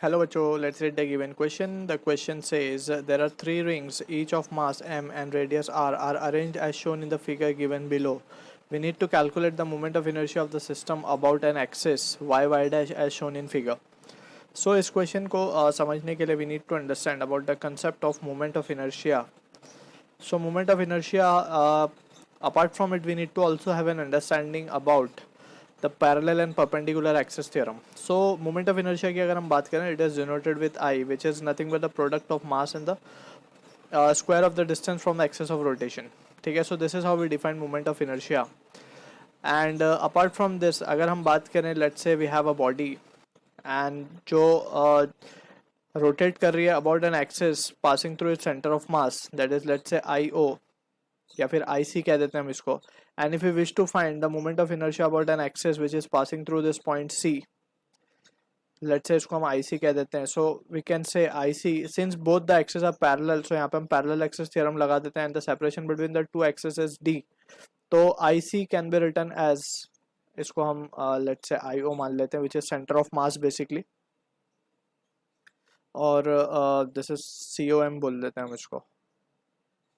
Hello बच्चों, let's read the given question. The question says there are three rings, each of mass m and radius r, are arranged as shown in the figure given below. We need to calculate the moment of inertia of the system about an axis y dash as shown in figure. So इस question को समझने के लिए we need to understand about the concept of moment of inertia. So moment of inertia, apart from it, we need to also have an understanding about the parallel and perpendicular axis theorem. So moment of inertia की अगर हम बात करें, it is denoted with I, which is nothing but the product of mass and the square of the distance from the axis of rotation. ठीक है, so this is how we define moment of inertia. And apart from this, अगर हम बात करें, let's say we have a body and जो rotate कर रही है about an axis passing through its center of mass, that is let's say IO या फिर IC कह देते हैं हम इसको. And if we wish to find the moment of inertia about an axis which is passing through this point C, let's say इसको हम IC कह देते हैं. So we can say IC, since both the axes are parallel, so यहाँ पे हम parallel axis theorem लगा देते हैं and the separation between the two axes is D. तो IC can be written as, इसको हम let's say IO मान लेते हैं, which is center of mass basically, और this is COM बोल देते हैं हम इसको.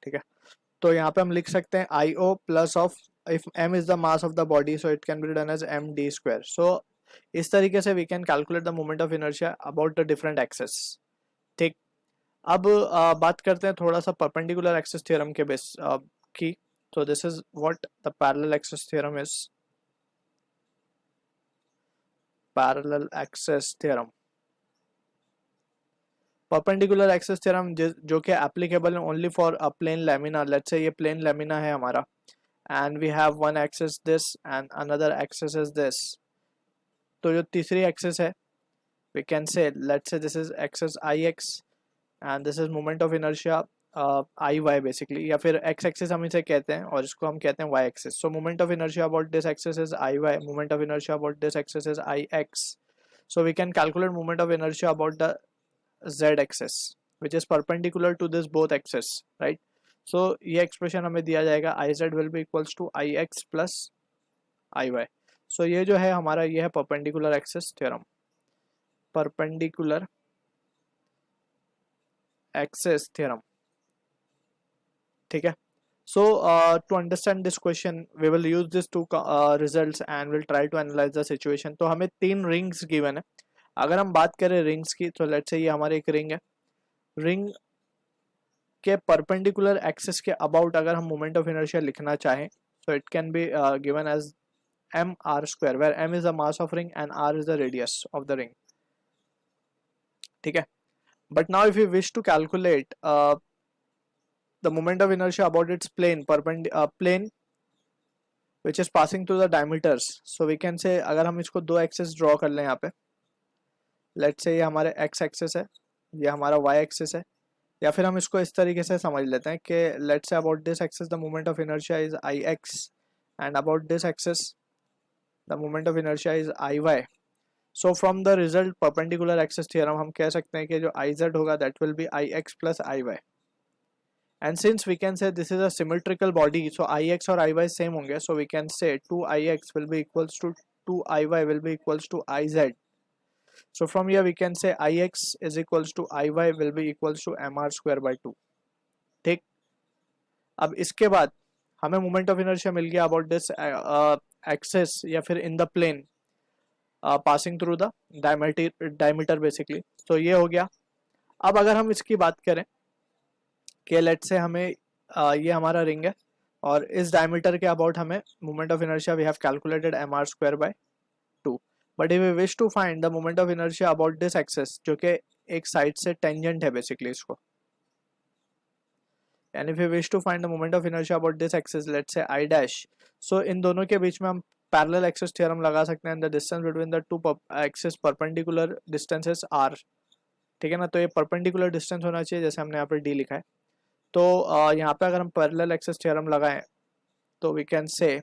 ठीक है, तो यहाँ पे हम लिख सकते हैं IO plus of, if m is the mass of the body, so it can be written as md square. So इस तरीके से we can calculate the moment of inertia about the different axes. ठीक, अब बात करते हैं थोड़ा सा perpendicular axis theorem के बेस की. So this is what the parallel axis theorem is. Parallel axis theorem, perpendicular axis theorem जो कि applicable है only for a plane lamina. Let's say ये plane lamina है हमारा, and we have one axis this and another axis is this. तो जो तीसरी axis है, we can say, let's say this is axis IX and this is moment of inertia IY basically, या फिर x axis हम इसे कहते हैं और इसको हम कहते हैं y axis. So moment of inertia about this axis is IY, moment of inertia about this axis is IX. So we can calculate moment of inertia about the z axis which is perpendicular to this both axes, right? So ये expression हमें दिया जाएगा IZ will be equals to IX plus IY. So ये जो है हमारा, ये है perpendicular axis theorem, perpendicular axis theorem. ठीक है, so to understand this question we will use these two results and we'll try to analyze the situation. तो हमें तीन rings given है. अगर हम बात करें rings की, तो let's say ये हमारे एक ring है. ring के perpendicular axis के about अगर हम moment of inertia लिखना चाहें, so it can be given as mr square, where m is the mass of ring and r is the radius of the ring. ठीक है, but now if we wish to calculate the moment of inertia about its plane, plane which is passing through the diameters, so we can say, अगर हम इसको दो axis draw कर लें यहाँ पे, let's say ये हमारे x axis है, ये हमारा y axis है, या फिर हम इसको इस तरीके से समझ लेते हैं कि let's say about this axis the moment of inertia is Ix and about this axis the moment of inertia is Iy. So from the result perpendicular axis theorem हम कह सकते हैं कि जो Iz होगा that will be Ix plus Iy. And since we can say this is a symmetrical body, so Ix और Iy same होंगे, so we can say 2Ix will be equals to 2Iy will be equals to Iz. So from here we can say Ix is equals to Iy will be equals to mr square by 2. ठीक, अब इसके बाद हमें moment of inertia मिल गया about this axis या फिर in the plane passing through the diameter basically. तो ये हो गया. अब अगर हम इसकी बात करें कि let's say हमें ये हमारा रिंग है और इस डायमीटर के अबाउट हमें moment of inertia we have calculated mr square by 2. But if we wish to find the moment of inertia about this axis, जो कि एक साइड से टेंजेंट है बेसिकली इसको, and if we wish to find the moment of inertia about this axis, let's say I dash, so इन दोनों के बीच में हम पैरेलल एक्सिस थ्योरम लगा सकते हैं. The distance between the two axis perpendicular distances r. ठीक है ना, तो ये परपेंडिकुलर डिस्टेंस होना चाहिए जैसे हमने यहाँ पर d लिखा है. तो यहाँ पे अगर हम पैरेलल एक्सिस थ्योरम लगाएं तो we can say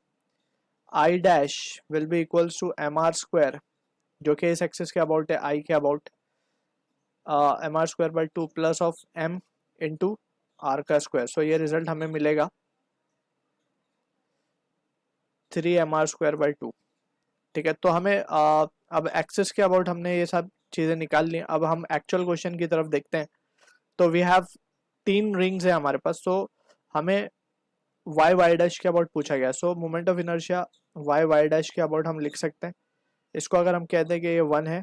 I dash will be equals to mr square, जो कि इस एक्सिस के अबाउट है, I के about, mr square by 2 plus of m into r का स्क्वायर. सो ये रिजल्ट हमें मिलेगा 3 mr स्क्वायर बाई 2. ठीक है, तो हमें अब एक्सिस के अबाउट हमने ये सब चीज़ें निकाल ली, अब हम एक्चुअल क्वेश्चन की तरफ देखते हैं। तो वी हैव 3 रिंग्स है हमारे पास, तो हमें वाई वाई डैश के अबाउट पूछा गया। So moment of inertia Y Y dash के अबाउट हम लिख सकते हैं। इसको अगर हम कहते हैं कि ये 1 है,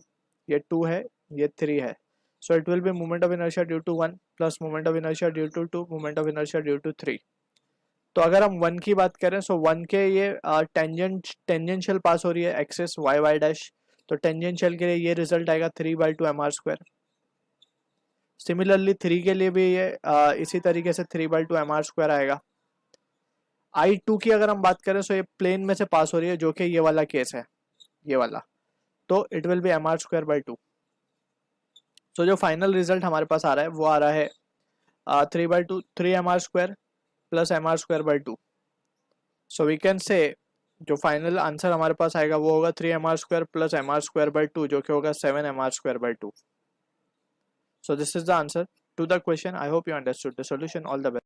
ये 2 है, ये 3 है, so it will be moment of inertia due to 1 plus moment of inertia due to 2 moment of inertia due to 3। तो अगर हम 1 की बात करें, सो 1 के ये टेंजेंशियल पास हो रही है एक्सेस वाई वाई डैश, तो टेंजेंशियल के लिए ये रिजल्ट आएगा 3/2 mr²। सिमिलरली 3 के लिए भी ये इसी तरीके से 3/2 mr² आएगा। I2 की अगर हम बात करें, सो ये प्लेन में से पास हो रही है, जो कि ये वाला केस है, ये वाला, तो इट विल बी mr²/2। सो जो फाइनल रिजल्ट हमारे पास आ रहा है वो आ रहा है 3/2 3 mr² plus mr²/2। So we can से जो फाइनल आंसर हमारे पास आएगा वो होगा 3 mr² प्लस mr²/2, जो कि होगा 7 mr²/2। So this is the answer to the question. I hope you understood the solution. All the best.